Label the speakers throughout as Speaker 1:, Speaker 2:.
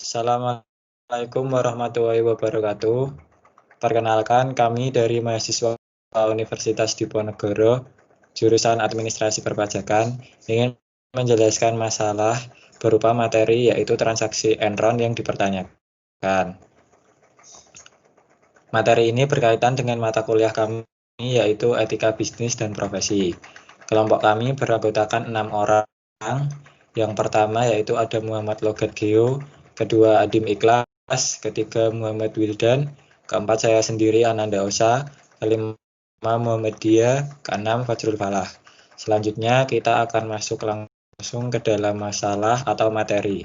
Speaker 1: Assalamualaikum warahmatullahi wabarakatuh. Perkenalkan, kami dari mahasiswa Universitas Diponegoro, jurusan Administrasi Perpajakan, ingin menjelaskan masalah berupa materi yaitu transaksi Enron yang dipertanyakan. Materi ini berkaitan dengan mata kuliah kami yaitu Etika Bisnis dan Profesi. Kelompok kami beranggotakan 6 orang. Yang pertama yaitu ada Muhammad Logat Geo, kedua Adim Ikhlas, ketiga Muhammad Wildan, keempat saya sendiri Ananda Osa, kelima Muhammadiyah, keenam Fajrul Falah. Selanjutnya kita akan masuk langsung ke dalam masalah atau materi.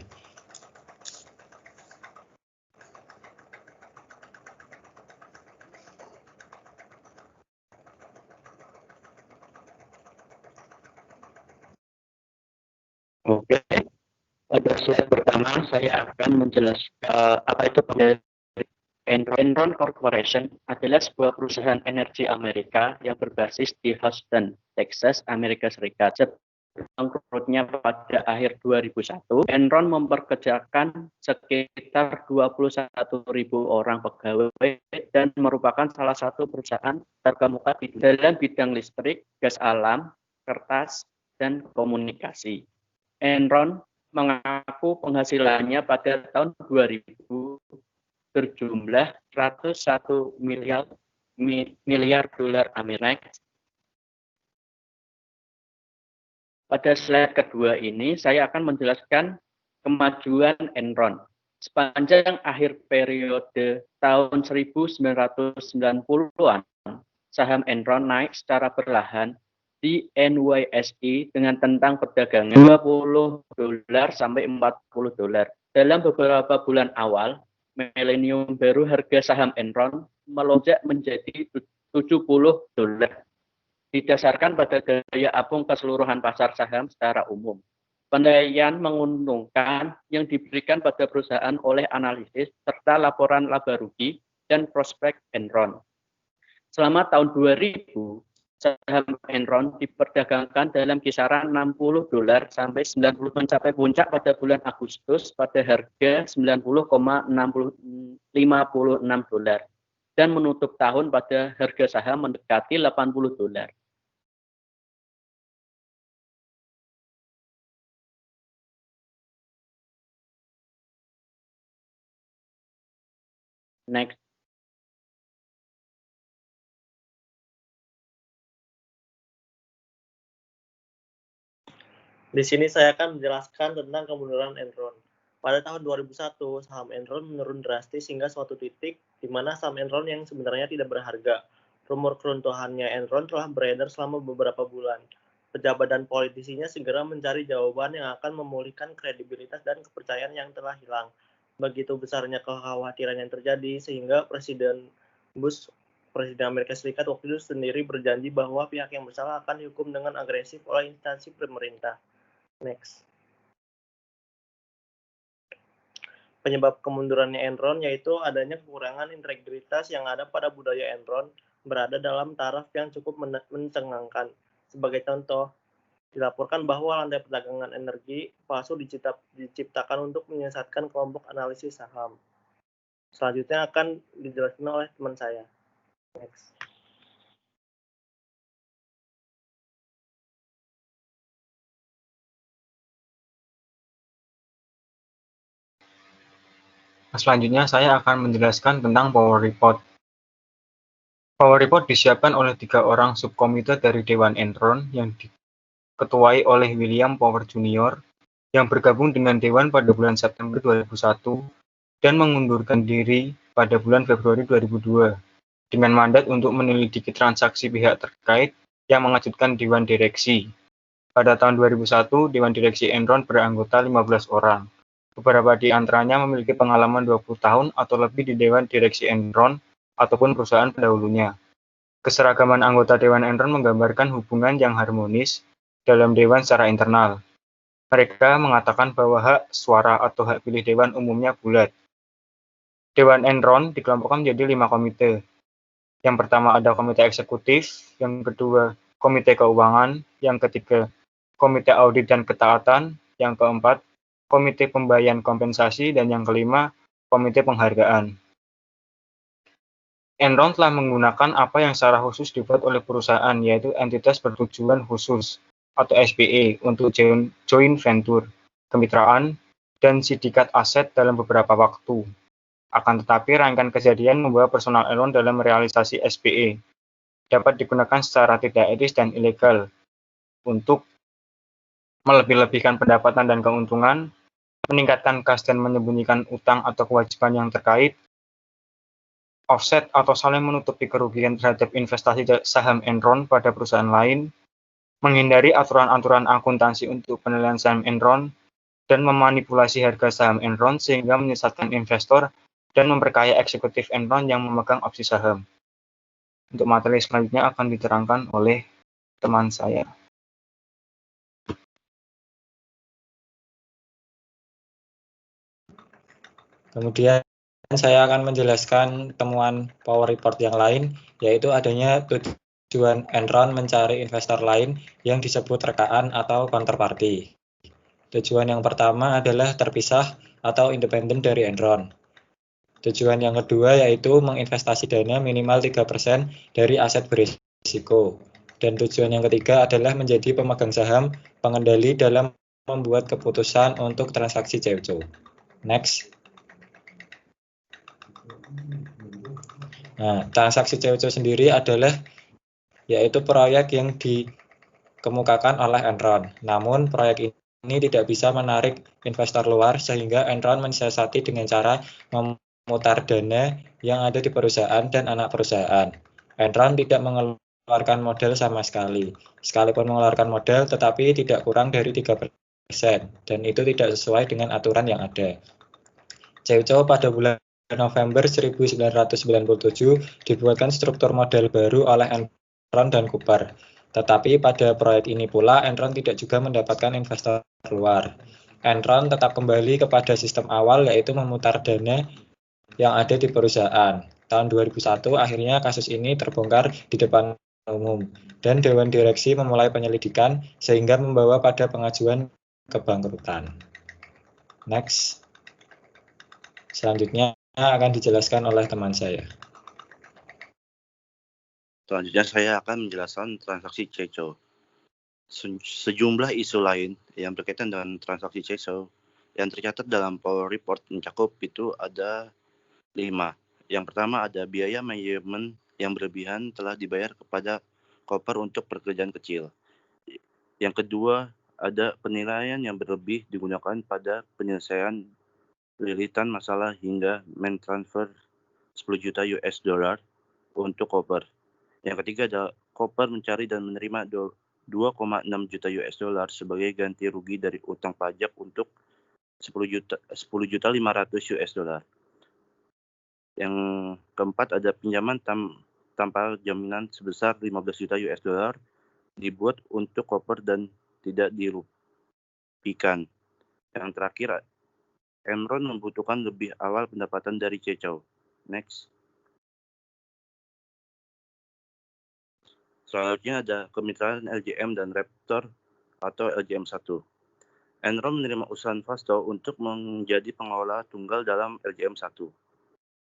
Speaker 2: Oke, pada slide pertama saya akan menjelaskan apa itu Enron Corporation adalah sebuah perusahaan energi Amerika yang berbasis di Houston, Texas, Amerika Serikat. Bangkrutnya pada akhir 2001, Enron mempekerjakan sekitar 21.000 orang pegawai dan merupakan salah satu perusahaan terkemuka dalam bidang listrik, gas alam, kertas, dan komunikasi. Enron mengaku penghasilannya pada tahun 2000 berjumlah 101 miliar dolar Amerika. Pada slide kedua ini saya akan menjelaskan kemajuan Enron. Sepanjang akhir periode tahun 1990-an, saham Enron naik secara perlahan di NYSE dengan tentang perdagangan $20 sampai $40. Dalam beberapa bulan awal, milenium baru harga saham Enron melonjak menjadi $70. Didasarkan pada daya apung keseluruhan pasar saham secara umum. Penilaian menguntungkan yang diberikan pada perusahaan oleh analisis serta laporan laba rugi dan prospek Enron. Selama tahun 2000, saham Enron diperdagangkan dalam kisaran $60 sampai 90 mencapai puncak pada bulan Agustus pada harga $90,56 dan menutup tahun pada harga saham mendekati $80. Next.
Speaker 3: Di sini saya akan menjelaskan tentang kemunduran Enron. Pada tahun 2001, saham Enron menurun drastis hingga suatu titik di mana saham Enron yang sebenarnya tidak berharga. Rumor keruntuhannya Enron telah beredar selama beberapa bulan. Pejabat dan politisinya segera mencari jawaban yang akan memulihkan kredibilitas dan kepercayaan yang telah hilang. Begitu besarnya kekhawatiran yang terjadi sehingga Presiden Bush, Presiden Amerika Serikat waktu itu sendiri berjanji bahwa pihak yang bersalah akan dihukum dengan agresif oleh instansi pemerintah. Next. Penyebab kemundurannya Enron yaitu adanya kekurangan integritas yang ada pada budaya Enron berada dalam taraf yang cukup mencengangkan. Sebagai contoh, dilaporkan bahwa lantai perdagangan energi palsu diciptakan untuk menyesatkan kelompok analisis saham. Selanjutnya akan dijelaskan oleh teman saya. Next.
Speaker 4: Selanjutnya saya akan menjelaskan tentang Power Report. Power Report disiapkan oleh 3 orang subkomite dari Dewan Enron yang diketuai oleh William Power Jr. yang bergabung dengan Dewan pada bulan September 2001 dan mengundurkan diri pada bulan Februari 2002 dengan mandat untuk menyelidiki transaksi pihak terkait yang mengejutkan Dewan Direksi. Pada tahun 2001, Dewan Direksi Enron beranggota 15 orang. Beberapa di antaranya memiliki pengalaman 20 tahun atau lebih di Dewan Direksi Enron ataupun perusahaan pendahulunya. Keseragaman anggota Dewan Enron menggambarkan hubungan yang harmonis dalam Dewan secara internal. Mereka mengatakan bahwa hak suara atau hak pilih Dewan umumnya bulat. Dewan Enron dikelompokkan menjadi 5 komite. Yang pertama ada komite eksekutif, yang kedua komite keuangan, yang ketiga komite audit dan ketaatan, yang keempat komite pembayaran kompensasi, dan yang kelima, komite penghargaan. Enron telah menggunakan apa yang secara khusus dibuat oleh perusahaan, yaitu entitas bertujuan khusus atau SPE untuk joint venture, kemitraan, dan sindikat aset dalam beberapa waktu. Akan tetapi, rangkaian kejadian membawa personal Enron dalam realisasi SPE dapat digunakan secara tidak etis dan ilegal untuk melebih-lebihkan pendapatan dan keuntungan, meningkatkan kas dan menyembunyikan utang atau kewajiban yang terkait, offset atau saling menutupi kerugian terhadap investasi saham Enron pada perusahaan lain, menghindari aturan-aturan akuntansi untuk penilaian saham Enron, dan memanipulasi harga saham Enron sehingga menyesatkan investor dan memperkaya eksekutif Enron yang memegang opsi saham. Untuk materi selanjutnya akan diterangkan oleh teman saya.
Speaker 1: Kemudian saya akan menjelaskan temuan Power Report yang lain, yaitu adanya tujuan Enron mencari investor lain yang disebut rekaan atau counterparty. Tujuan yang pertama adalah terpisah atau independen dari Enron. Tujuan yang kedua yaitu menginvestasi dana minimal 3% dari aset berisiko. Dan tujuan yang ketiga adalah menjadi pemegang saham pengendali dalam membuat keputusan untuk transaksi CFO. Next. Nah, transaksi CFO sendiri adalah yaitu proyek yang dikemukakan oleh Enron. Namun proyek ini tidak bisa menarik investor luar sehingga Enron mensiasati dengan cara memutar dana yang ada di perusahaan dan anak perusahaan. Enron tidak mengeluarkan modal sama sekali. Sekalipun mengeluarkan modal tetapi tidak kurang dari 3% dan itu tidak sesuai dengan aturan yang ada. CFO pada bulan November 1997 dibuatkan struktur model baru oleh Enron dan Cooper. Tetapi pada proyek ini pula Enron tidak juga mendapatkan investor luar. Enron tetap kembali kepada sistem awal yaitu memutar dana yang ada di perusahaan. Tahun 2001 akhirnya kasus ini terbongkar di depan umum dan Dewan Direksi memulai penyelidikan sehingga membawa pada pengajuan kebangkrutan. Next. Selanjutnya akan dijelaskan oleh teman saya.
Speaker 5: Selanjutnya saya akan menjelaskan transaksi CFO. Sejumlah isu lain yang berkaitan dengan transaksi CFO yang tercatat dalam Power Report mencakup itu ada 5. Yang pertama ada biaya manajemen yang berlebihan telah dibayar kepada Cooper untuk pekerjaan kecil. Yang kedua ada penilaian yang berlebih digunakan pada penyelesaian lilitan masalah hingga mentransfer 10 juta US dollar untuk Cooper. Yang ketiga ada Cooper mencari dan menerima 2,6 juta US dollar sebagai ganti rugi dari utang pajak untuk 10 juta 500 US dollar. Yang keempat ada pinjaman tanpa jaminan sebesar 15 juta US dollar dibuat untuk Cooper dan tidak dirupikan. Yang terakhir, Enron membutuhkan lebih awal pendapatan dari CFO. Next. Selanjutnya ada kemitraan LJM dan Raptor atau LJM1. Enron menerima usulan Vasto untuk menjadi pengelola tunggal dalam LJM1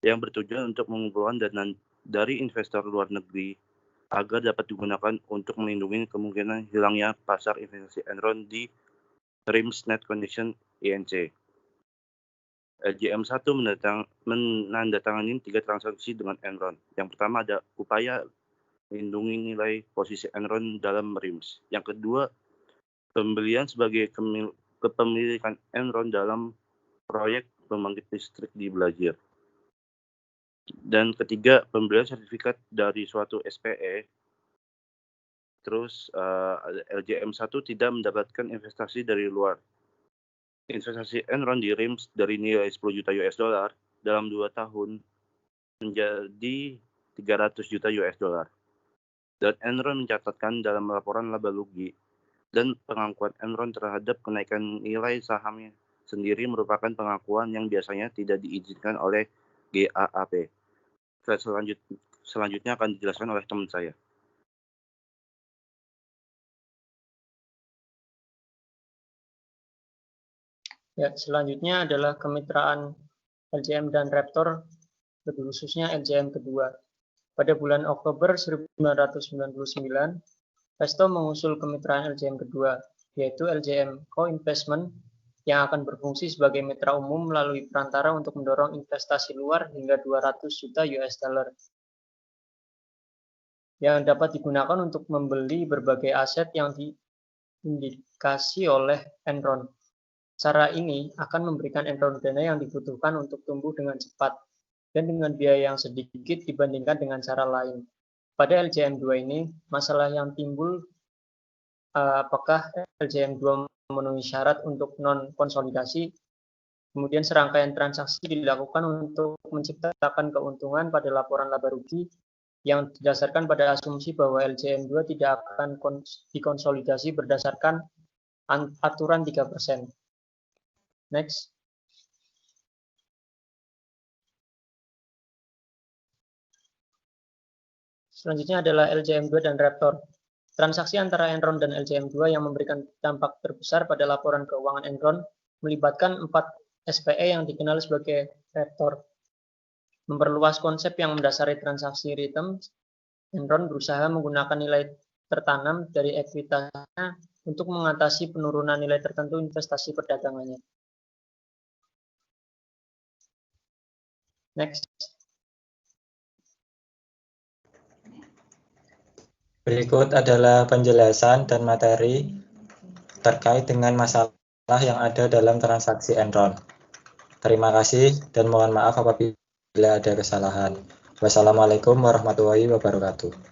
Speaker 5: yang bertujuan untuk mengumpulkan dana dari investor luar negeri agar dapat digunakan untuk melindungi kemungkinan hilangnya pasar investasi Enron di RIMS Net Condition INC. LJM1 menandatangani 3 transaksi dengan Enron. Yang pertama ada upaya melindungi nilai posisi Enron dalam RIMS. Yang kedua, pembelian sebagai kepemilikan Enron dalam proyek pembangkit listrik di Belajar. Dan ketiga, pembelian sertifikat dari suatu SPE. Terus LJM1 tidak mendapatkan investasi dari luar. Investasi Enron di RIMS dari nilai 10 juta US dollar dalam 2 tahun menjadi 300 juta US dollar. Dan Enron mencatatkan dalam laporan laba rugi dan pengakuan Enron terhadap kenaikan nilai sahamnya sendiri merupakan pengakuan yang biasanya tidak diizinkan oleh GAAP. Selanjutnya akan dijelaskan oleh teman saya.
Speaker 6: Ya, selanjutnya adalah kemitraan LJM dan Raptor, lebih khususnya LJM kedua. Pada bulan Oktober 1999, Resto mengusul kemitraan LJM kedua, yaitu LJM Co-Investment, yang akan berfungsi sebagai mitra umum melalui perantara untuk mendorong investasi luar hingga 200 juta US dollar yang dapat digunakan untuk membeli berbagai aset yang diindikasi oleh Enron. Cara ini akan memberikan Enron dana yang dibutuhkan untuk tumbuh dengan cepat dan dengan biaya yang sedikit dibandingkan dengan cara lain. Pada LJM 2 ini, masalah yang timbul apakah LJM 2 memenuhi syarat untuk non-konsolidasi, kemudian serangkaian transaksi dilakukan untuk menciptakan keuntungan pada laporan laba rugi yang didasarkan pada asumsi bahwa LJM 2 tidak akan dikonsolidasi berdasarkan aturan 3%. Next. Selanjutnya adalah LJM 2 dan Raptor. Transaksi antara Enron dan LJM 2 yang memberikan dampak terbesar pada laporan keuangan Enron melibatkan 4 SPE yang dikenal sebagai Raptor. Memperluas konsep yang mendasari transaksi return, Enron berusaha menggunakan nilai tertanam dari ekuitasnya untuk mengatasi penurunan nilai tertentu investasi perdagangannya. Next.
Speaker 1: Berikut adalah penjelasan dan materi terkait dengan masalah yang ada dalam transaksi Enron. Terima kasih dan mohon maaf apabila ada kesalahan. Wassalamualaikum warahmatullahi wabarakatuh.